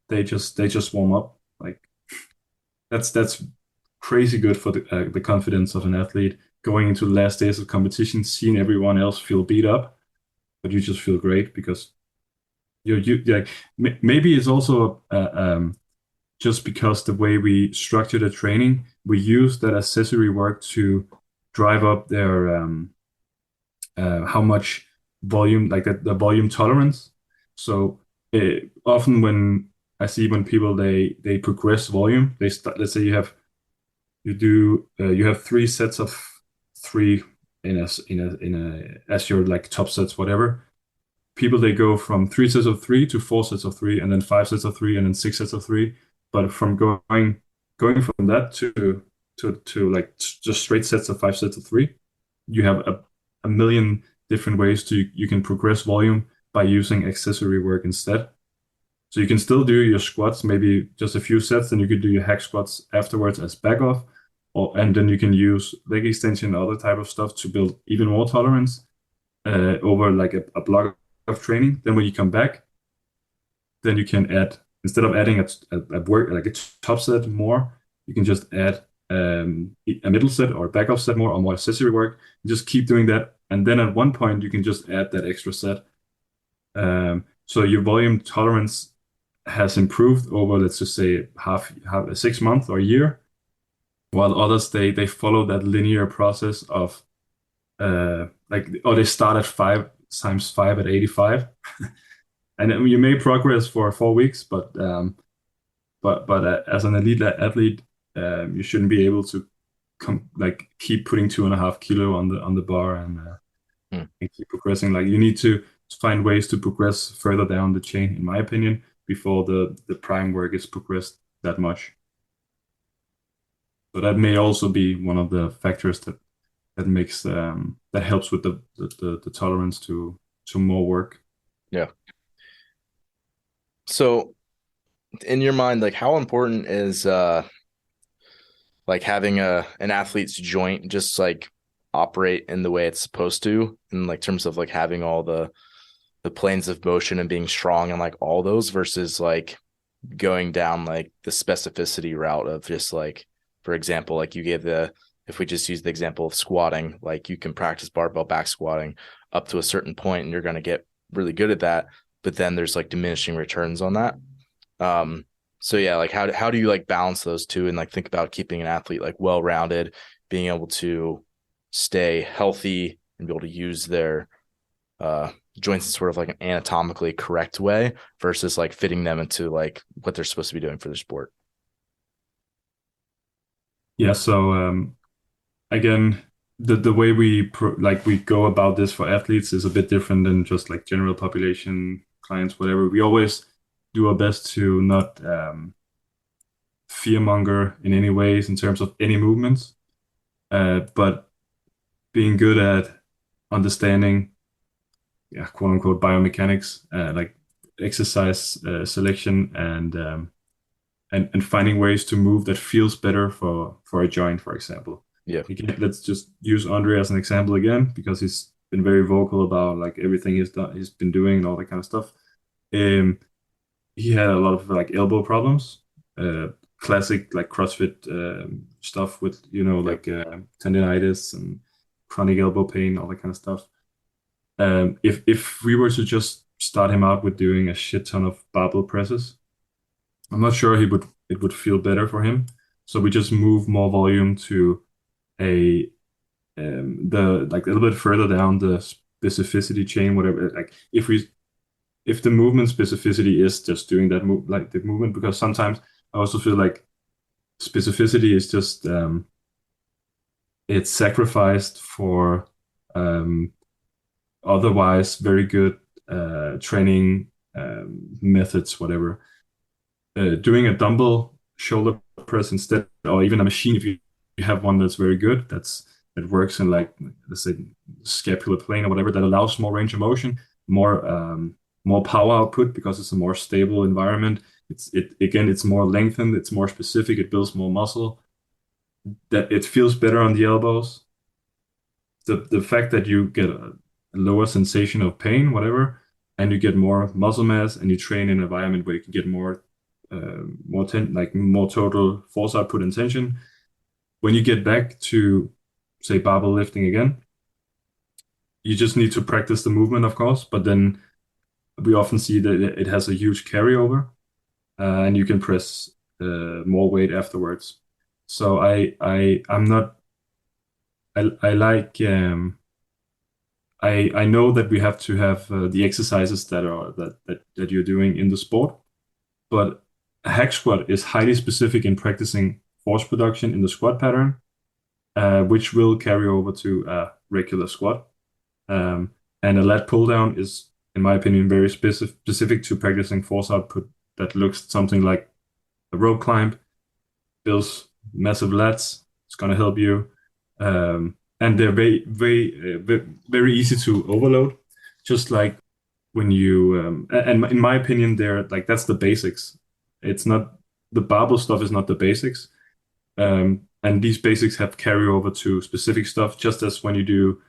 They just warm up. Like that's crazy good for the confidence of an athlete going into the last days of competition, seeing everyone else feel beat up, but you just feel great because maybe it's also just because the way we structure the training, we use that accessory work to drive up their how much volume, like the volume tolerance. So often when I see when people they progress volume, they start. Let's say you have 3 sets of 3 in a as your like top sets, whatever. People they go from 3 sets of 3 to 4 sets of 3, and then 5 sets of 3, and then 6 sets of 3. But from going from that to like just straight sets of 5 sets of 3, you have a million different ways you can progress volume by using accessory work instead. So you can still do your squats, maybe just a few sets, and you could do your hack squats afterwards as back off, and then you can use leg extension and other type of stuff to build even more tolerance over like a block of training. Then when you come back, then you can add, instead of adding a work like a top set more, you can just add a middle set or a back off set more, or more accessory work. You just keep doing that, and then at one point you can just add that extra set. So your volume tolerance has improved over, let's just say, half a 6 month or a year, while others they follow that linear process of like, or they start at 5 times 5 at 85. And I mean, you may progress for 4 weeks, but as an elite athlete, you shouldn't be able to like keep putting 2.5 kilo on the bar Hmm. and keep progressing. Like, you need to find ways to progress further down the chain, in my opinion, before the prime work is progressed that much. So that may also be one of the factors that makes that helps with the tolerance to more work. Yeah. So in your mind, like how important is like having an athlete's joint just like operate in the way it's supposed to, in like terms of like having all the planes of motion and being strong and like all those versus like going down like the specificity route of just like, for example, like you gave the, if we just use the example of squatting, like you can practice barbell back squatting up to a certain point and you're going to get really good at that, but then there's like diminishing returns on that. um so yeah, like how do you like balance those two and like think about keeping an athlete like well-rounded, being able to stay healthy and be able to use their uh joints in sort of like an anatomically correct way versus like fitting them into like what they're supposed to be doing for their sport. Yeah. So again, the way we go about this for athletes is a bit different than just like general population clients, whatever. We always do our best to not fearmonger in any ways in terms of any movements, but being good at understanding, yeah, quote unquote biomechanics, like exercise selection and finding ways to move that feels better for a joint, for example. Yeah. Again, let's just use Andre as an example again because he's been very vocal about like everything he's been doing and all that kind of stuff. Um, he had a lot of like elbow problems, uh, classic like CrossFit stuff with Yep. like tendinitis and chronic elbow pain, all that kind of stuff. If we were to just start him out with doing a shit ton of barbell presses, I'm not sure he would it would feel better for him. So we just move more volume to a the like a little bit further down the specificity chain, whatever. Like if the movement specificity is just doing that move like the movement, because sometimes I also feel like specificity is just it's sacrificed for um, otherwise very good training methods, whatever. Doing a dumbbell shoulder press instead, or even a machine, if you have one that's very good, that works in like, let's say, scapular plane or whatever, that allows more range of motion, more power output because it's a more stable environment. It's more lengthened, it's more specific, it builds more muscle, that it feels better on the elbows. The fact that you get a lower sensation of pain, whatever, and you get more muscle mass, and you train in an environment where you can get more total force output and tension. When you get back to, say, barbell lifting again, you just need to practice the movement, of course, but then we often see that it has a huge carryover, and you can press more weight afterwards. So I'm not I like I know that we have to have the exercises that you're doing in the sport, but a hack squat is highly specific in practicing force production in the squat pattern, which will carry over to a regular squat. And a lat pull down is, in my opinion, very specific to practicing force output that looks something like a rope climb, builds massive lats. It's going to help you. And they're very easy to overload. Just like when you, and in my opinion, they're like, that's the basics. It's not, the barbell stuff is not the basics. And these basics have carryover to specific stuff, just as when you do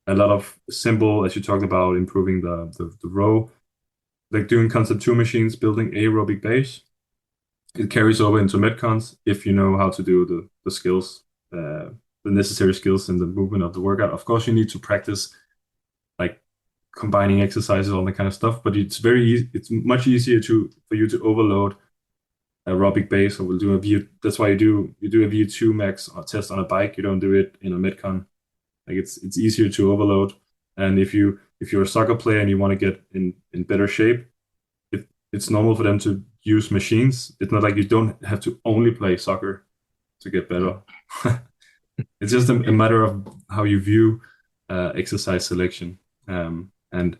a lot of simple, as you talked about, improving the row, like doing concept two machines, building aerobic base. It carries over into metcons if you know how to do the skills, the necessary skills in the movement of the workout. Of course, you need to practice like combining exercises, all that kind of stuff. But it's very easy. It's much easier for you to overload aerobic base, or we'll do a view. That's why you do a view two max or test on a bike. You don't do it in a metcon. Like it's easier to overload. And if you're a soccer player and you want to get in better shape, it's normal for them to use machines. It's not like you don't have to only play soccer to get better. It's just a matter of how you view exercise selection. And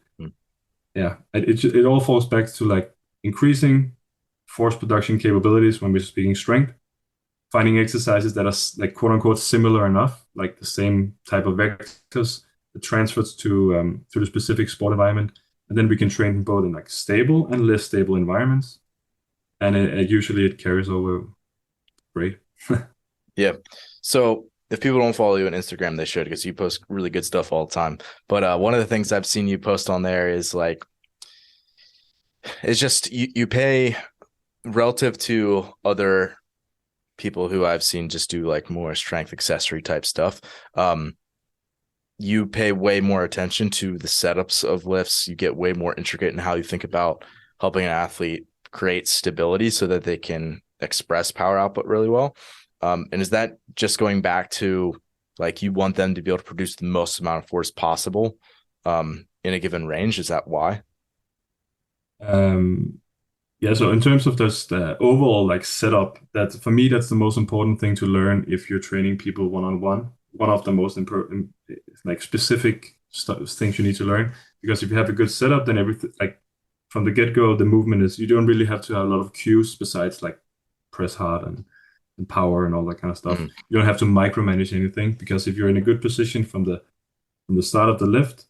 yeah, it all falls back to like increasing force production capabilities when we're speaking strength, finding exercises that are like quote unquote similar enough, like the same type of vectors that transfers to the specific sport environment, and then we can train both in like stable and less stable environments, and usually it carries over great. Yeah. So if people don't follow you on Instagram, they should, because you post really good stuff all the time. But one of the things I've seen you post on there is like, it's just you pay relative to other people who I've seen just do like more strength accessory type stuff. You pay way more attention to the setups of lifts. You get way more intricate in how you think about helping an athlete create stability so that they can express power output really well. And is that just going back to like you want them to be able to produce the most amount of force possible in a given range? Is that why? Yeah, so in terms of this the overall like setup, that for me that's the most important thing to learn if you're training people one-on-one. One of the most important like specific things you need to learn, because if you have a good setup, then everything like from the get-go, the movement is you don't really have to have a lot of cues besides like press hard and power and all that kind of stuff. You don't have to micromanage anything, because if you're in a good position from the start of the lift,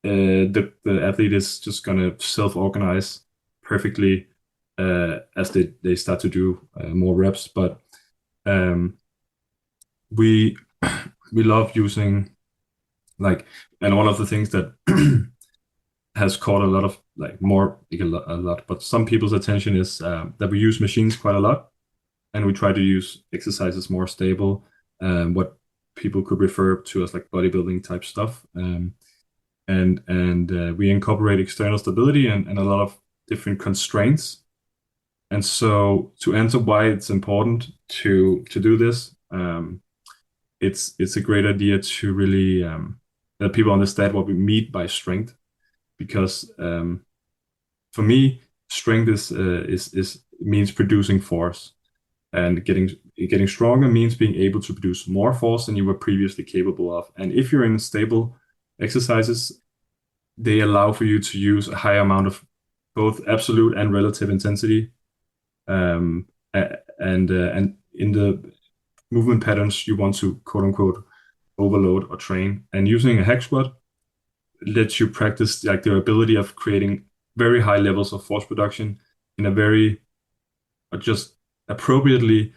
the athlete is just gonna self-organize perfectly as they start to do more reps. But we we love using like, and one of the things that has caught a lot of like more like a lot, but some people's attention is that we use machines quite a lot, and we try to use exercises more stable, what people could refer to as like bodybuilding type stuff. And we incorporate external stability and a lot of different constraints. And so to answer why it's important to do this, it's a great idea to really let people understand what we mean by strength, because for me, strength is means producing force, and getting stronger means being able to produce more force than you were previously capable of. And if you're in stable exercises, they allow for you to use a higher amount of both absolute and relative intensity. And in the movement patterns you want to quote unquote overload or train. And using a hack squat lets you practice like the ability of creating very high levels of force production in a very just appropriately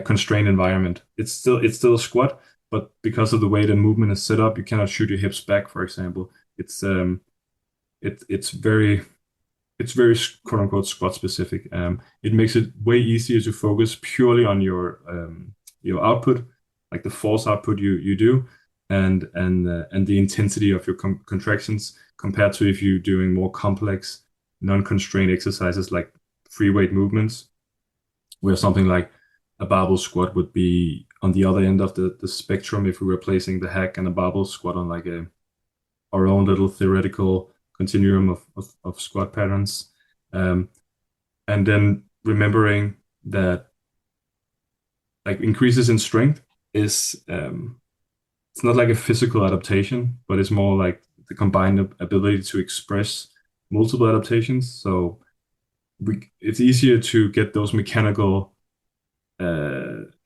constrained environment. It's still a squat, but because of the way the movement is set up, you cannot shoot your hips back, for example. It's very quote unquote squat specific. It makes it way easier to focus purely on your output, like the force output you do, and the intensity of your contractions, compared to if you're doing more complex non-constrained exercises like free weight movements, where something like a barbell squat would be on the other end of the spectrum if we were placing the hack and a barbell squat on like our own little theoretical continuum of squat patterns. And then remembering that like increases in strength is it's not like a physical adaptation, but it's more like the combined ability to express multiple adaptations. So it's easier to get those mechanical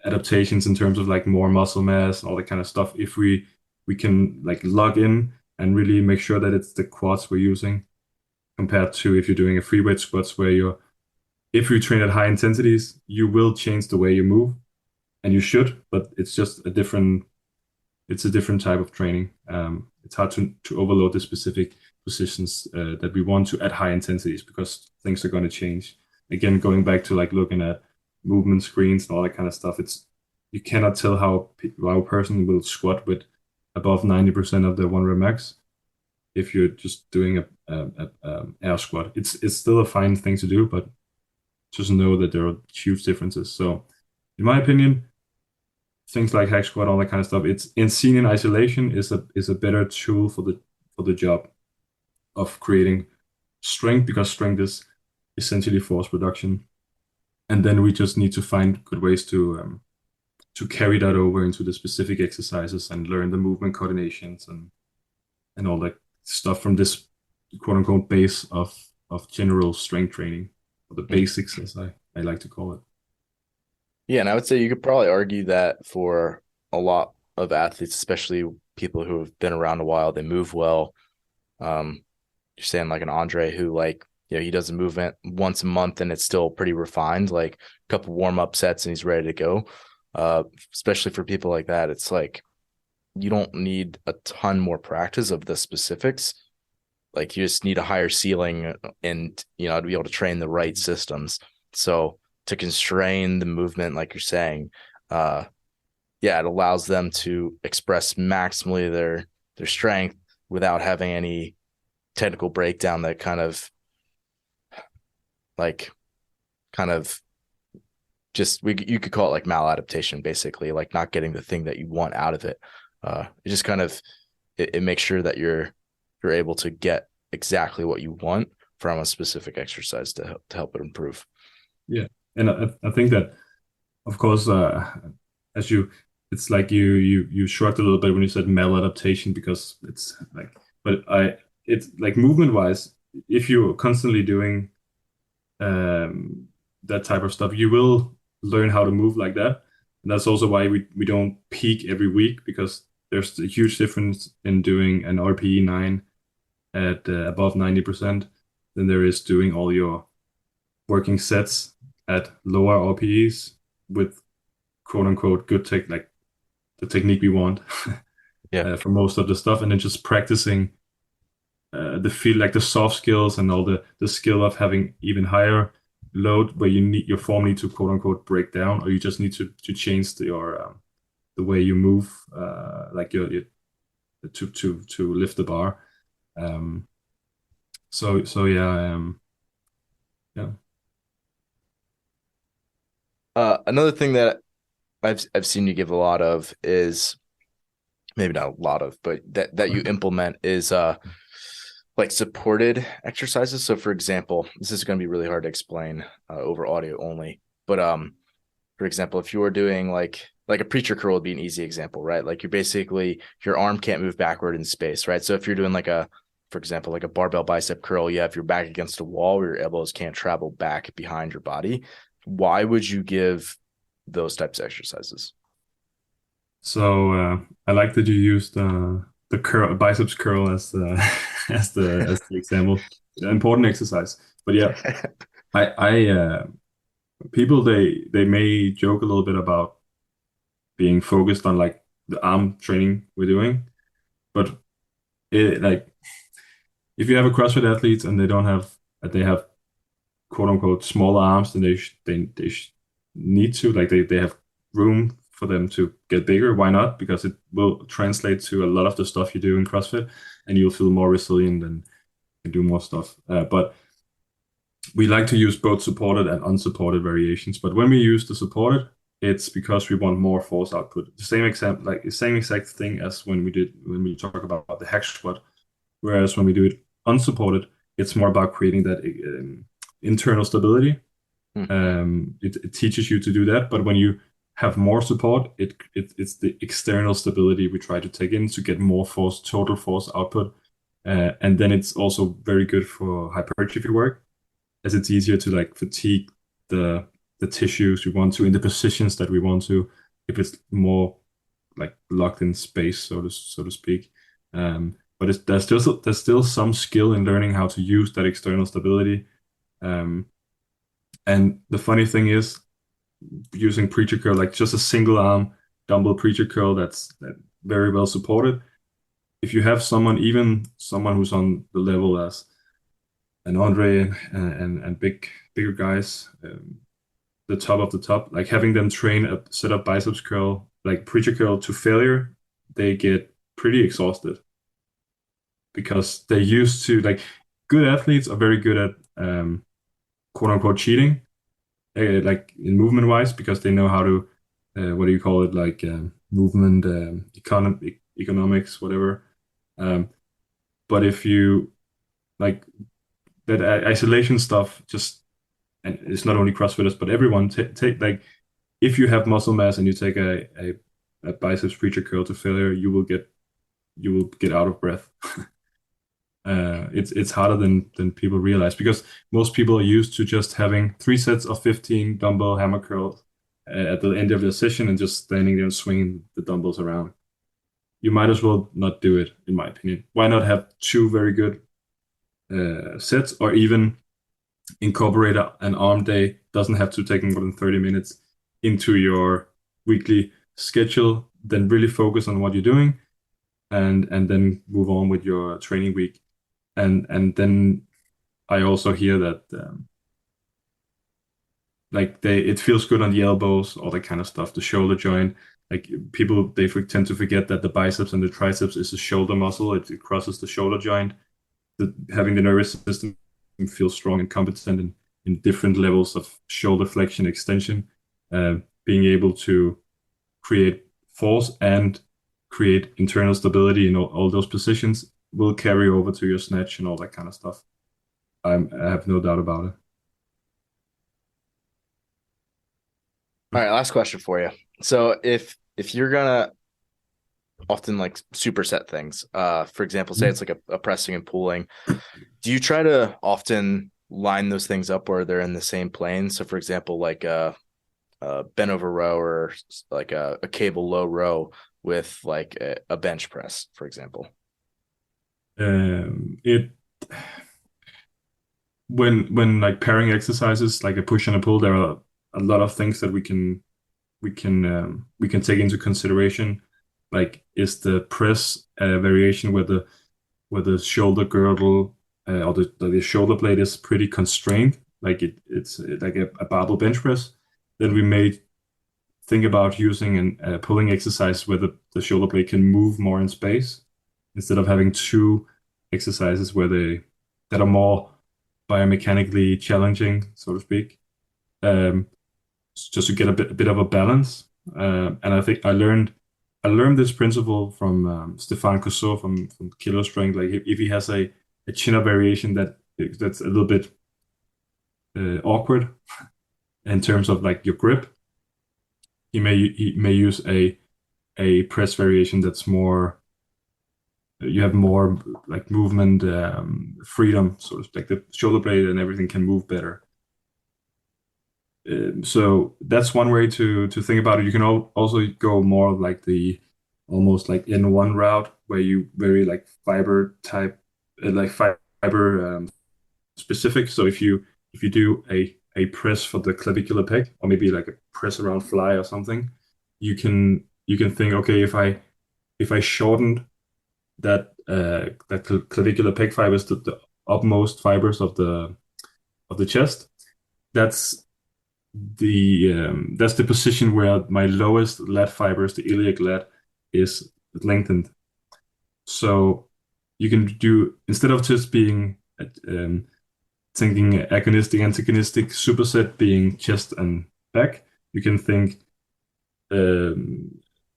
adaptations in terms of like more muscle mass, all that kind of stuff, if we can like log in and really make sure that it's the quads we're using, compared to if you're doing a free weight squats where if you train at high intensities, you will change the way you move, and you should, but it's just a different type of training. It's hard to overload the specific positions that we want to at high intensities, because things are going to change. Again, going back to like looking at movement screens and all that kind of stuff, you cannot tell how a person will squat with above 90% of the 1 rep max if you're just doing a air squat. It's still a fine thing to do, but just know that there are huge differences. So in my opinion, things like hack squat, all that kind of stuff. It's in seen in isolation is a better tool for the job of creating strength, because strength is essentially force production. And then we just need to find good ways to carry that over into the specific exercises and learn the movement coordinations and all that stuff from this quote unquote base of general strength training, or the basics, as I like to call it. Yeah, and I would say you could probably argue that for a lot of athletes, especially people who have been around a while, they move well. You're saying like an Andre who he does a movement once a month and it's still pretty refined, like a couple warm-up sets and he's ready to go. Especially for people like that, it's like you don't need a ton more practice of the specifics. Like you just need a higher ceiling and, to be able to train the right systems. So to constrain the movement, like you're saying, it allows them to express maximally their strength without having any technical breakdown that kind of you could call it like maladaptation, basically, like not getting the thing that you want out of it. It just kind of it makes sure that you're able to get exactly what you want from a specific exercise to help it improve. Yeah, and I think that, of course, it's like you shrugged a little bit when you said maladaptation, because it's like, it's like movement wise, if you're constantly doing that type of stuff, you will learn how to move like that. And that's also why we don't peak every week, because there's a huge difference in doing an RPE 9 at above 90% than there is doing all your working sets at lower RPEs with quote unquote good tech, like the technique we want for most of the stuff, and then just practicing the feel, like the soft skills and all the skill of having even higher load, where your form need to quote unquote break down, or you just need to change your the way you move, like your to lift the bar. So yeah. Another thing that I've seen you give a lot of is, maybe not a lot of, but that you implement is like supported exercises. So for example, this is going to be really hard to explain over audio only, but for example, if you were doing like a preacher curl would be an easy example, right? Like your arm can't move backward in space, right? So if you're doing for example, like a barbell bicep curl, you have your back against a wall where your elbows can't travel back behind your body. Why would you give those types of exercises? So I like that you used the curl, biceps curl as the as the example. Important exercise. But yeah, I people, they may joke a little bit about being focused on like the arm training we're doing, but like if you have a CrossFit athlete and they have quote unquote small arms, then they need to, like, they have room for them to get bigger. Why not? Because it will translate to a lot of the stuff you do in CrossFit, and you'll feel more resilient and can do more stuff. But we like to use both supported and unsupported variations. But when we use the supported, it's because we want more force output. The same exact thing as when we talk about the hack squat. Whereas when we do it unsupported, it's more about creating that internal stability. It teaches you to do that, but when you have more support, it's the external stability we try to take in to get more force, total force output. And then it's also very good for hypertrophy work, as it's easier to like fatigue the tissues we want to in the positions that we want to, if it's more like locked in space, so to speak. But there's still some skill in learning how to use that external stability. And the funny thing is, using preacher curl, like just a single arm dumbbell preacher curl that's very well supported. If you have even someone who's on the level as an Andre and bigger guys, the top of the top, like having them train a set up biceps curl, like preacher curl to failure, they get pretty exhausted, because they're used to, like, good athletes are very good at quote unquote cheating, like in movement wise, because they know how to what do you call it, like movement, economics, whatever. Um, but if you like that isolation stuff, just and it's not only CrossFitters, but everyone take like if you have muscle mass and you take a biceps preacher curl to failure, you will get out of breath. It's harder than people realize because most people are used to just having 3 sets of 15 dumbbell hammer curls at the end of the session and just standing there and swinging the dumbbells around. You might as well not do it, in my opinion. Why not have two very good sets, or even incorporate an arm day? Doesn't have to take more than 30 minutes into your weekly schedule. Then really focus on what you're doing, and then move on with your training week. And then I also hear that like it feels good on the elbows, all that kind of stuff, the shoulder joint. Like people, they tend to forget that the biceps and the triceps is a shoulder muscle. It crosses the shoulder joint. Having the nervous system feel strong and competent in different levels of shoulder flexion, extension, being able to create force and create internal stability in all those positions will carry over to your snatch and all that kind of stuff. I have no doubt about it. All right, last question for you. So if you're gonna often like superset things, for example, say it's like a pressing and pulling, do you try to often line those things up where they're in the same plane? So for example, like a bent over row or like a cable low row with like a bench press, for example. It when like pairing exercises like a push and a pull, there are a lot of things that we can take into consideration. Like, is the press variation where the shoulder girdle or the shoulder blade is pretty constrained, like it's like a barbell bench press, then we may think about using a pulling exercise where the shoulder blade can move more in space instead of having two exercises that are more biomechanically challenging, so to speak, just to get a bit of a balance. And I think I learned this principle from Stefan Cousseau from Kilo Strength. Like if he has a chin up variation that's a little bit awkward in terms of like your grip, he may use a press variation that's more, you have more like movement freedom, so to speak. The shoulder blade and everything can move better. So that's one way to think about it. You can also go more like the almost like in one route where you very like fiber type, like fiber specific. So if you do a press for the clavicular pec, or maybe like a press around fly or something, you can think, okay, if I shortened that clavicular pec fibers to the upmost fibers of the chest, that's that's the position where my lowest lat fibers, the iliac lat, is lengthened. So you can do, instead of just being thinking agonistic, antagonistic superset being chest and back, you can think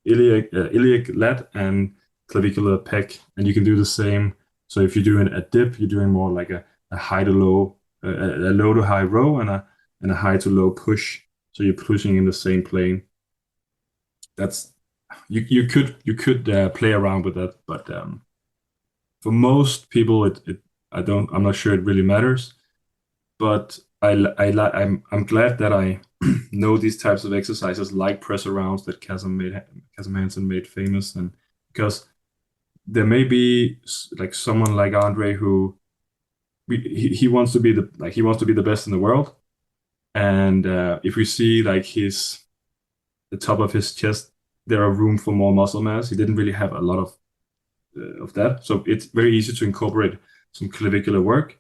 iliac lat and clavicular pec, and you can do the same. So if you're doing a dip, you're doing more like a high to low, a low to high row and a high to low push. So you're pushing in the same plane. That's you could play around with that, but for most people, I'm not sure it really matters. But I'm glad that I know these types of exercises like press arounds that Kasim Hansen made famous, and because there may be like someone like Andre who he wants to be the best in the world, and if we see like the top of his chest, there are room for more muscle mass. He didn't really have a lot of that, so it's very easy to incorporate some clavicular work,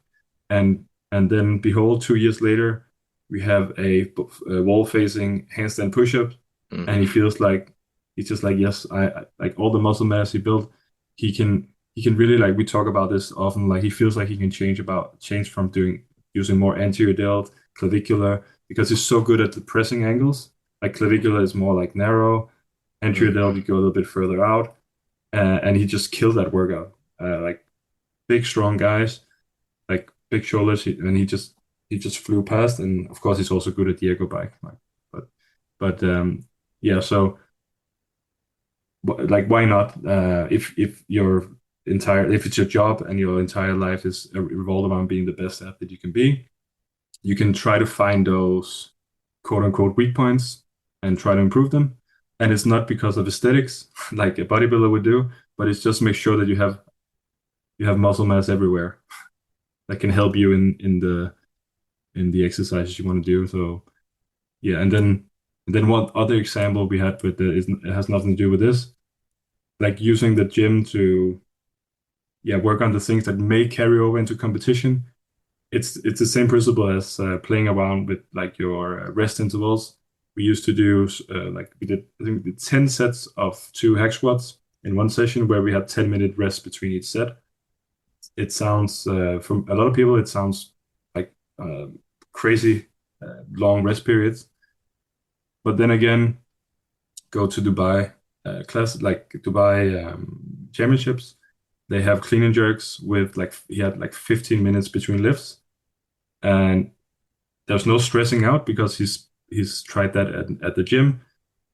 and then behold, 2 years later, we have a wall-facing handstand push-up, and he feels like he's just like, yes, I like all the muscle mass he built. He can really, like we talk about this often, like he feels like he can change from using more anterior delt clavicular because he's so good at the pressing angles Like clavicular is more like narrow. Anterior delt, you go a little bit further out. And he just killed that workout. Like big, strong guys, like big shoulders, and he just flew past. And of course, he's also good at the ergo bike. But yeah. So like, why not? If it's your job and your entire life is revolved around being the best athlete you can be, you can try to find those quote unquote weak points and try to improve them. And it's not because of aesthetics like a bodybuilder would do, but it's just make sure that you have muscle mass everywhere that can help you in the exercises you want to do. So yeah, and then one other example we had with it has nothing to do with this, like using the gym to work on the things that may carry over into competition. It's the same principle as playing around with like your rest intervals. We used to do like I think we did 10 sets of 2 hack squats in one session where we had 10-minute rest between each set. It sounds from a lot of people it sounds like crazy long rest periods. But then again, go to Dubai like Dubai championships. They have clean and jerks with like he had like 15 minutes between lifts, and there's no stressing out because he's tried that at the gym.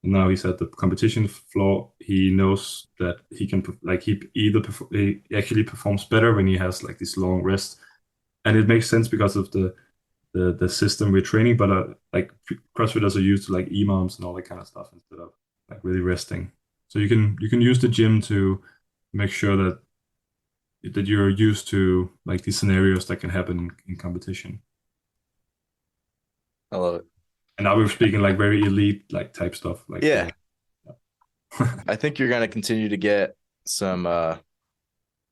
And now he's at the competition floor. He knows that he can like he actually performs better when he has like this long rest, and it makes sense because of the system we're training. But like CrossFitters are used to like EMOMs and all that kind of stuff instead of like really resting. So you can use the gym to make sure that you're used to like these scenarios that can happen in competition. I love it. And now we're speaking like very elite like type stuff. Like yeah. I think you're gonna continue to get some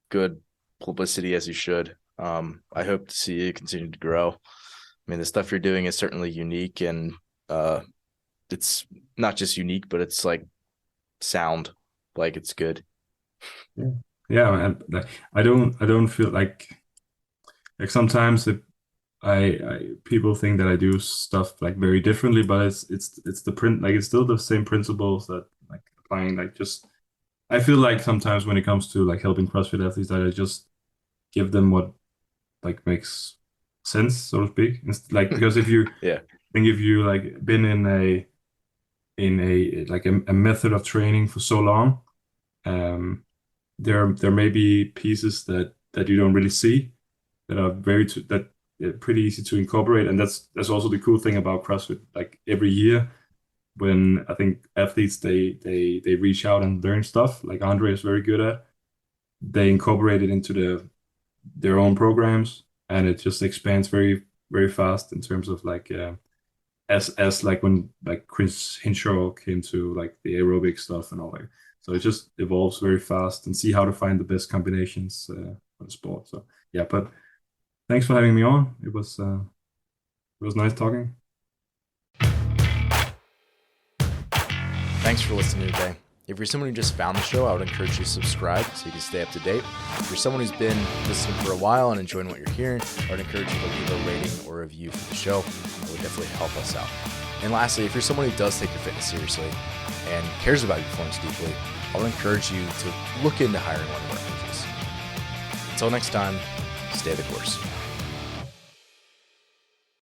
good publicity as you should. I hope to see you continue to grow. I mean, the stuff you're doing is certainly unique, and it's not just unique, but it's like sound, like it's good. Yeah, man. I don't feel like sometimes people think that I do stuff like very differently, but it's the print like it's still the same principles that like applying like just I feel like sometimes when it comes to like helping CrossFit athletes that I just give them what like makes sense, so to speak. It's like because if you Yeah. think if you like been in a like a method of training for so long, there may be pieces that you don't really see that are pretty easy to incorporate, and that's also the cool thing about CrossFit. Like every year, when I think athletes they reach out and learn stuff, like Andre is very good at, they incorporate it into their own programs, and it just expands very very fast in terms of like as like when like Chris Hinshaw came to like the aerobic stuff and all that. So it just evolves very fast and see how to find the best combinations for the sport. So yeah, but thanks for having me on. It was nice talking. Thanks for listening today. If you're someone who just found the show, I would encourage you to subscribe so you can stay up to date. If you're someone who's been listening for a while and enjoying what you're hearing, I would encourage you to leave a rating or review for the show. It would definitely help us out. And lastly, if you're someone who does take your fitness seriously and cares about your performance deeply, I would encourage you to look into hiring one of our coaches. Until next time, stay the course.